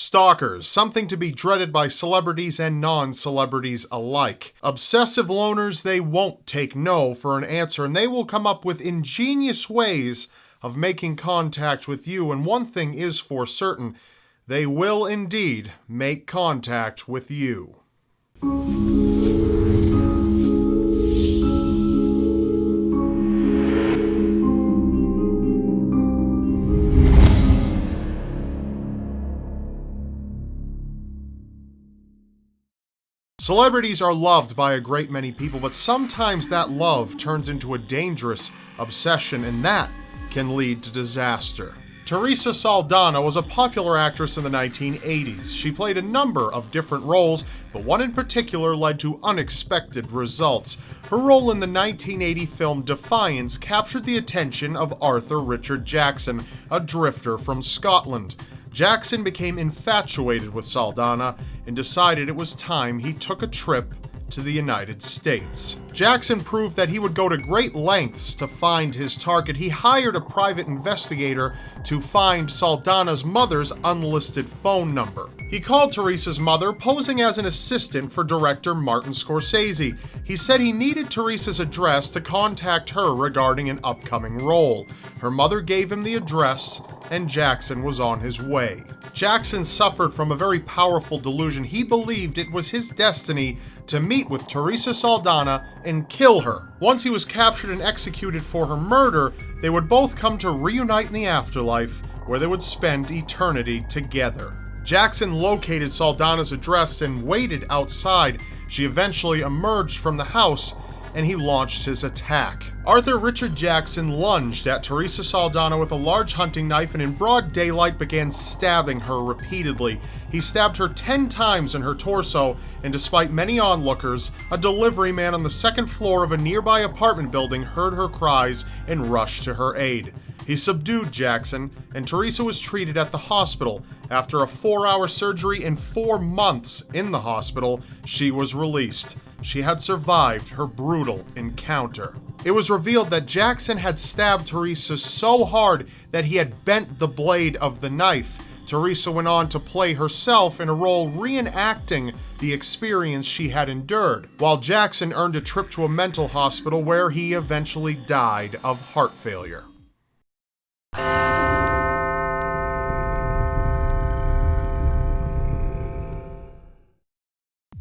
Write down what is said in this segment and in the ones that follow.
Stalkers, something to be dreaded by celebrities and non-celebrities alike. Obsessive loners, they won't take no for an answer, and they will come up with ingenious ways of making contact with you, and one thing is for certain, they will indeed make contact with you. Celebrities are loved by a great many people, but sometimes that love turns into a dangerous obsession, and that can lead to disaster. Theresa Saldana was a popular actress in the 1980s. She played a number of different roles, but one in particular led to unexpected results. Her role in the 1980 film Defiance captured the attention of Arthur Richard Jackson, a drifter from Scotland. Jackson became infatuated with Saldana and decided it was time he took a trip to the United States. Jackson proved that he would go to great lengths to find his target. He hired a private investigator to find Saldana's mother's unlisted phone number. He called Theresa's mother, posing as an assistant for director Martin Scorsese. He said he needed Theresa's address to contact her regarding an upcoming role. Her mother gave him the address, and Jackson was on his way. Jackson suffered from a very powerful delusion. He believed it was his destiny to meet with Theresa Saldana and kill her. Once he was captured and executed for her murder, they would both come to reunite in the afterlife, where they would spend eternity together. Jackson located Saldana's address and waited outside. She eventually emerged from the house, and he launched his attack. Arthur Richard Jackson lunged at Theresa Saldana with a large hunting knife and in broad daylight began stabbing her repeatedly. He stabbed her 10 times in her torso, and despite many onlookers, a delivery man on the second floor of a nearby apartment building heard her cries and rushed to her aid. He subdued Jackson, and Theresa was treated at the hospital. After a 4-hour surgery and 4 months in the hospital, she was released. She had survived her brutal encounter. It was revealed that Jackson had stabbed Theresa so hard that he had bent the blade of the knife. Theresa went on to play herself in a role reenacting the experience she had endured, while Jackson earned a trip to a mental hospital where he eventually died of heart failure.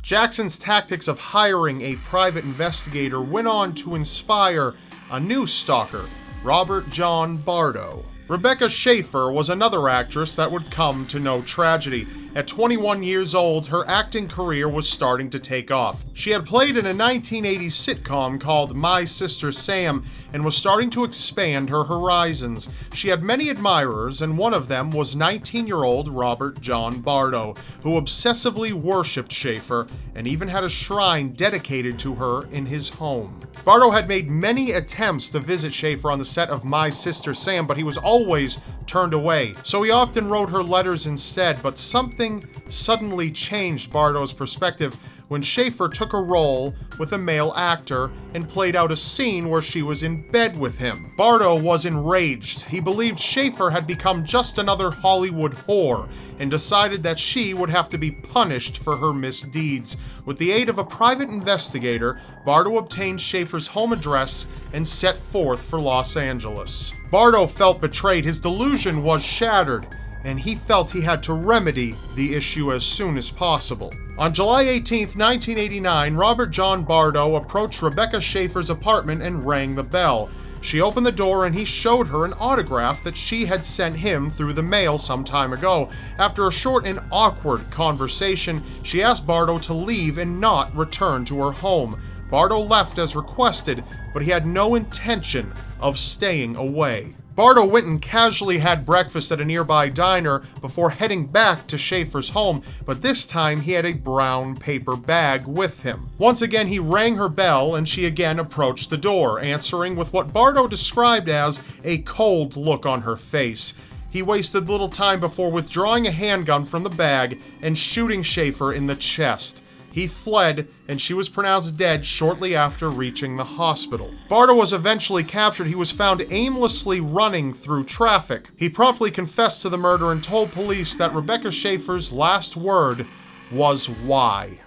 Jackson's tactics of hiring a private investigator went on to inspire a new stalker, Robert John Bardo. Rebecca Schaeffer was another actress that would come to know tragedy. At 21 years old, her acting career was starting to take off. She had played in a 1980s sitcom called My Sister Sam and was starting to expand her horizons. She had many admirers, and one of them was 19-year-old Robert John Bardo, who obsessively worshipped Schaeffer and even had a shrine dedicated to her in his home. Bardo had made many attempts to visit Schaeffer on the set of My Sister Sam, but he was always turned away, so he often wrote her letters instead. But something suddenly changed Bardo's perspective when Schaeffer took a role with a male actor and played out a scene where she was in bed with him. Bardo was enraged. He believed Schaeffer had become just another Hollywood whore and decided that she would have to be punished for her misdeeds. With the aid of a private investigator, Bardo obtained Schaeffer's home address and set forth for Los Angeles. Bardo felt betrayed. His delusion was shattered, and he felt he had to remedy the issue as soon as possible. On July 18, 1989, Robert John Bardo approached Rebecca Schaeffer's apartment and rang the bell. She opened the door and he showed her an autograph that she had sent him through the mail some time ago. After a short and awkward conversation, she asked Bardo to leave and not return to her home. Bardo left as requested, but he had no intention of staying away. Bardo went and casually had breakfast at a nearby diner before heading back to Schaeffer's home, but this time he had a brown paper bag with him. Once again, he rang her bell and she again approached the door, answering with what Bardo described as a cold look on her face. He wasted little time before withdrawing a handgun from the bag and shooting Schaeffer in the chest. He fled, and she was pronounced dead shortly after reaching the hospital. Bardo was eventually captured. He was found aimlessly running through traffic. He promptly confessed to the murder and told police that Rebecca Schaefer's last word was why.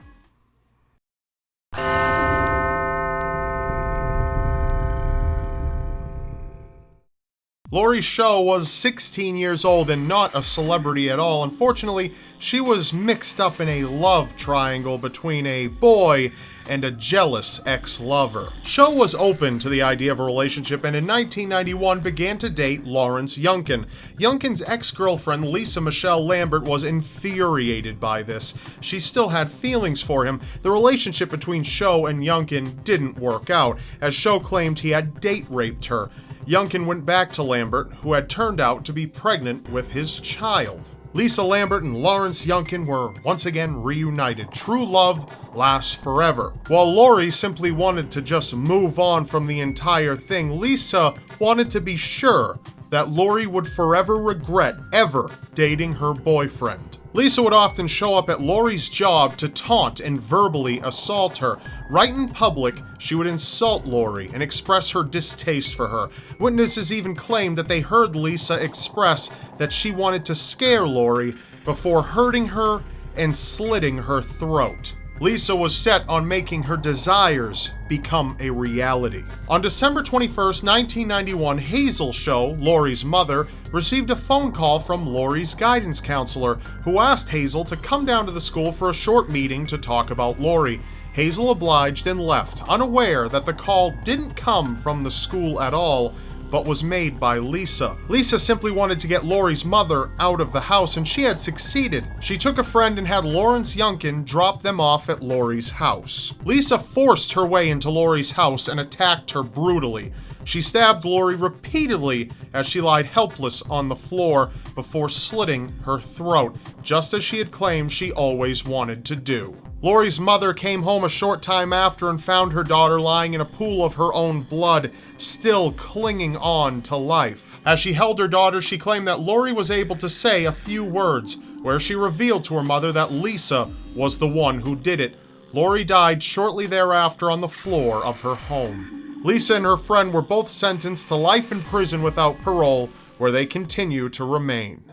Laurie Shiue was 16 years old and not a celebrity at all. Unfortunately, she was mixed up in a love triangle between a boy and a jealous ex-lover. Shiue was open to the idea of a relationship and in 1991 began to date Lawrence Yunkin. Yunkin's ex-girlfriend Lisa Michelle Lambert was infuriated by this. She still had feelings for him. The relationship between Shiue and Yunkin didn't work out, as Shiue claimed he had date raped her. Yunkin went back to Lambert, who had turned out to be pregnant with his child. Lisa Lambert and Lawrence Yunkin were once again reunited. True love lasts forever. While Laurie simply wanted to just move on from the entire thing, Lisa wanted to be sure that Laurie would forever regret ever dating her boyfriend. Lisa would often show up at Laurie's job to taunt and verbally assault her. Right in public, she would insult Laurie and express her distaste for her. Witnesses even claimed that they heard Lisa express that she wanted to scare Laurie before hurting her and slitting her throat. Lisa was set on making her desires become a reality. On December 21st, 1991, Hazel Shiue, Laurie's mother, received a phone call from Laurie's guidance counselor, who asked Hazel to come down to the school for a short meeting to talk about Laurie. Hazel obliged and left, unaware that the call didn't come from the school at all, but was made by Lisa. Lisa simply wanted to get Laurie's mother out of the house, and she had succeeded. She took a friend and had Lawrence Yunkin drop them off at Laurie's house. Lisa forced her way into Laurie's house and attacked her brutally. She stabbed Laurie repeatedly as she lied helpless on the floor before slitting her throat, just as she had claimed she always wanted to do. Laurie's mother came home a short time after and found her daughter lying in a pool of her own blood, still clinging on to life. As she held her daughter, she claimed that Laurie was able to say a few words, where she revealed to her mother that Lisa was the one who did it. Laurie died shortly thereafter on the floor of her home. Lisa and her friend were both sentenced to life in prison without parole, where they continue to remain.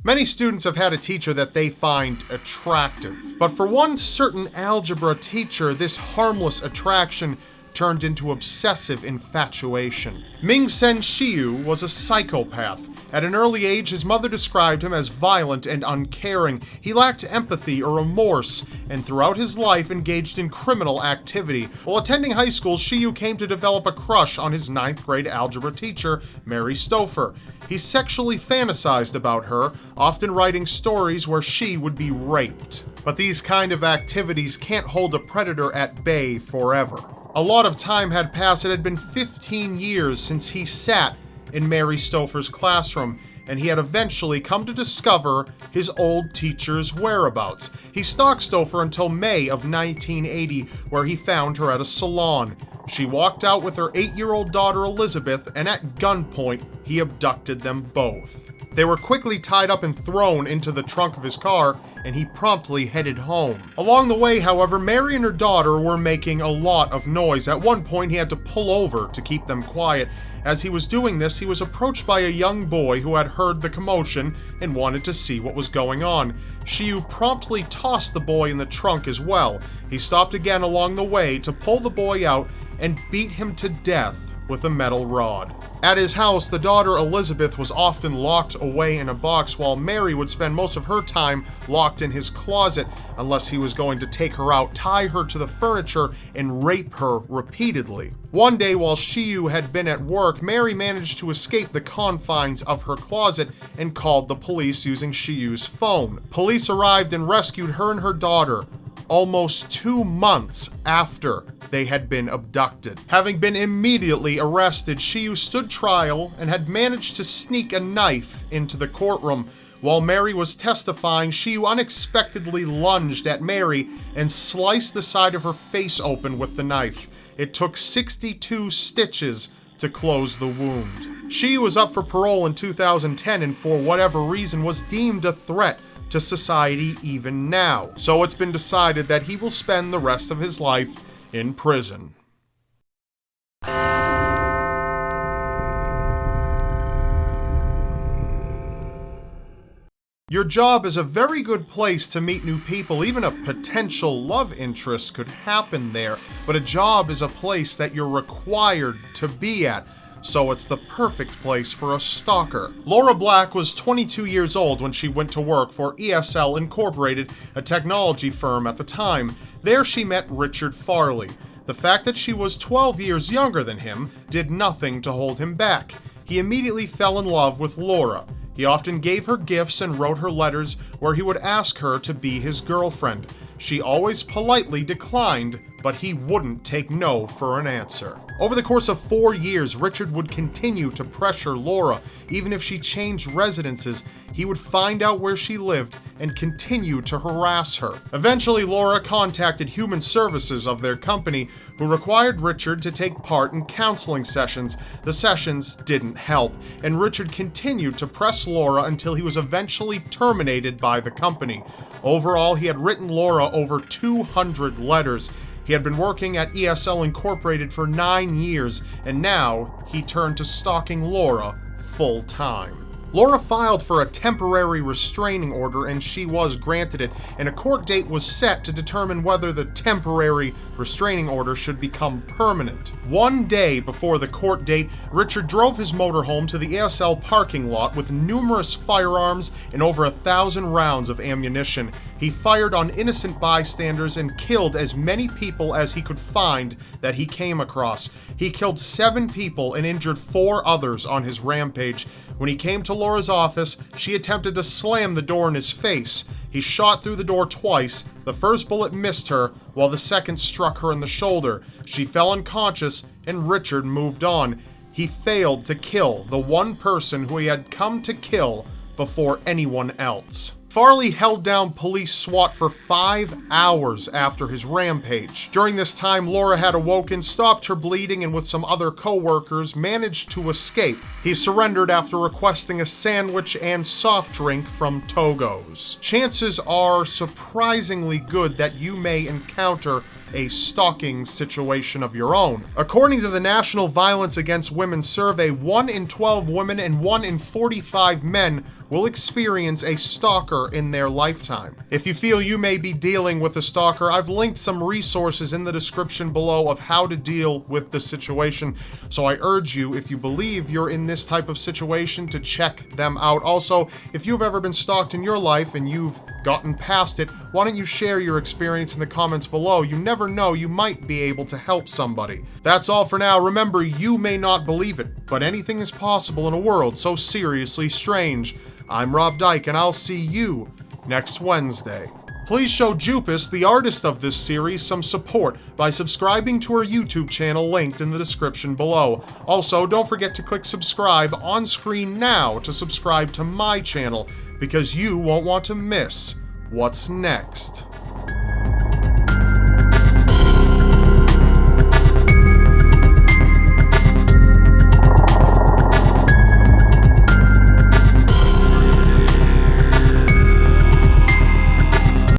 Many students have had a teacher that they find attractive, but for one certain algebra teacher, this harmless attraction turned into obsessive infatuation. Ming Sen Shiue was a psychopath. At an early age, his mother described him as violent and uncaring. He lacked empathy or remorse, and throughout his life engaged in criminal activity. While attending high school, Shiue came to develop a crush on his 9th grade algebra teacher, Mary Stouffer. He sexually fantasized about her, often writing stories where she would be raped. But these kind of activities can't hold a predator at bay forever. A lot of time had passed. It had been 15 years since he sat in Mary Stouffer's classroom, and he had eventually come to discover his old teacher's whereabouts. He stalked Stouffer until May of 1980, where he found her at a salon. She walked out with her 8-year-old daughter Elizabeth, and at gunpoint, he abducted them both. They were quickly tied up and thrown into the trunk of his car, and he promptly headed home. Along the way, however, Mary and her daughter were making a lot of noise. At one point, he had to pull over to keep them quiet. As he was doing this, he was approached by a young boy who had heard the commotion and wanted to see what was going on. Shiue promptly tossed the boy in the trunk as well. He stopped again along the way to pull the boy out and beat him to death with a metal rod. At his house, the daughter Elizabeth was often locked away in a box, while Mary would spend most of her time locked in his closet unless he was going to take her out, tie her to the furniture, and rape her repeatedly. One day, while Shiue had been at work, Mary managed to escape the confines of her closet and called the police using Shiue's phone. Police arrived and rescued her and her daughter almost 2 months after they had been abducted. Having been immediately arrested, Shiue stood trial and had managed to sneak a knife into the courtroom. While Mary was testifying, Shiue unexpectedly lunged at Mary and sliced the side of her face open with the knife. It took 62 stitches to close the wound. She was up for parole in 2010 and for whatever reason was deemed a threat to society even now. So it's been decided that he will spend the rest of his life in prison. Your job is a very good place to meet new people. Even a potential love interest could happen there, but a job is a place that you're required to be at, so it's the perfect place for a stalker. Laura Black was 22 years old when she went to work for ESL Incorporated, a technology firm at the time. There she met Richard Farley. The fact that she was 12 years younger than him did nothing to hold him back. He immediately fell in love with Laura. He often gave her gifts and wrote her letters where he would ask her to be his girlfriend. She always politely declined, but he wouldn't take no for an answer. Over the course of 4 years, Richard would continue to pressure Laura. Even if she changed residences, he would find out where she lived and continue to harass her. Eventually, Laura contacted Human Services of their company, who required Richard to take part in counseling sessions. The sessions didn't help, and Richard continued to press Laura until he was eventually terminated by the company. Overall, he had written Laura over 200 letters. He had been working at ESL Incorporated for 9 years, and now he turned to stalking Laura full-time. Laura filed for a temporary restraining order and she was granted it, and a court date was set to determine whether the temporary restraining order should become permanent. 1 day before the court date, Richard drove his motorhome to the ESL parking lot with numerous firearms and over 1,000 rounds of ammunition. He fired on innocent bystanders and killed as many people as he could find that he came across. He killed 7 people and injured 4 others on his rampage. When he came to Laura's office, she attempted to slam the door in his face. He shot through the door twice. The first bullet missed her, while the second struck her in the shoulder. She fell unconscious, and Richard moved on. He failed to kill the one person who he had come to kill before anyone else. Farley held down police SWAT for 5 hours after his rampage. During this time, Laura had awoken, stopped her bleeding, and with some other co-workers managed to escape. He surrendered after requesting a sandwich and soft drink from Togo's. Chances are surprisingly good that you may encounter a stalking situation of your own. According to the National Violence Against Women survey, 1 in 12 women and 1 in 45 men will experience a stalker in their lifetime. If you feel you may be dealing with a stalker, I've linked some resources in the description below of how to deal with the situation. So I urge you, if you believe you're in this type of situation, to check them out. Also, if you've ever been stalked in your life and you've gotten past it, why don't you share your experience in the comments below? You never know, you might be able to help somebody. That's all for now. Remember, you may not believe it, but anything is possible in a world so seriously strange. I'm Rob Dyke, and I'll see you next Wednesday. Please show Jupus, the artist of this series, some support by subscribing to her YouTube channel linked in the description below. Also, don't forget to click subscribe on screen now to subscribe to my channel, because you won't want to miss what's next.